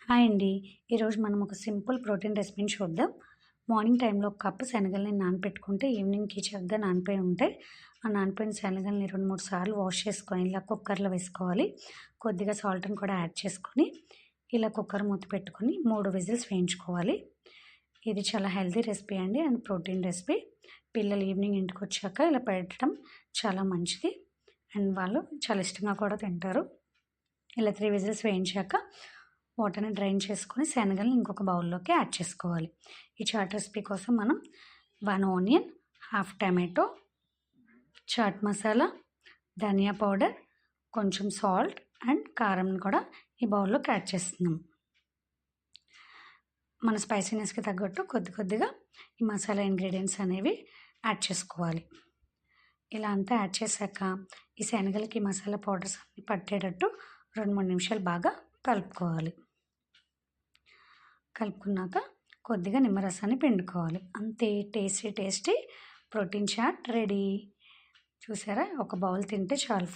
Hi అండి. ఈరోజు మనం ఒక సింపుల్ ప్రోటీన్ రెసిపీని చూద్దాం. మార్నింగ్ టైంలో ఒక కప్పు శనగల్ని నానబెట్టుకుంటే ఈవినింగ్‌కి చక్కగా నానిపోయి ఉంటాయి. ఆ నానిపోయిన శనగల్ని 2, 3 సార్లు వాష్ చేసుకొని ఇలా కుక్కర్‌లో వేసుకోవాలి. కొద్దిగా సాల్ట్‌ని కూడా యాడ్ చేసుకొని ఇలా కుక్కర్ మూత పెట్టుకొని 3 విజిల్స్ వేయించుకోవాలి. ఇది చాలా హెల్తీ రెసిపీ అండి అండ్ ప్రోటీన్ రెసిపీ. పిల్లలు ఈవినింగ్ ఇంటికొచ్చాక ఇలా పెట్టడం చాలా మంచిది. అండ్ వాళ్ళు చాలా ఇష్టంగా కూడా తింటారు. ఇలా 3 విజిల్స్ వేయించాక వాటర్‌ని డ్రైన్ చేసుకొని శనగల్ని ఇంకొక బౌల్‌లోకి యాడ్ చేసుకోవాలి. ఈ చాట్ రెసిపీ కోసం మనం 1 onion, half tomato, chaat masala, ధనియా పౌడర్, కొంచెం సాల్ట్ అండ్ కారంని కూడా ఈ బౌల్‌లోకి యాడ్ చేస్తున్నాం. మన స్పైసీనెస్‌కి తగ్గట్టు కొద్దిగా ఈ మసాలా ఇంగ్రీడియెంట్స్ అనేవి యాడ్ చేసుకోవాలి. ఇలా అంతా యాడ్ చేశాక ఈ శనగలకి మసాలా పౌడర్స్ అన్నీ పట్టేటట్టు 2, 3 నిమిషాలు బాగా కలుపుకోవాలి. కలుపుకున్నాక కొద్దిగా నిమ్మరసాన్ని పిండుకోవాలి. అంతే, టేస్టీ ప్రోటీన్ చాట్ రెడీ. చూసారా? ఒక బౌల్ తింటే చాలు.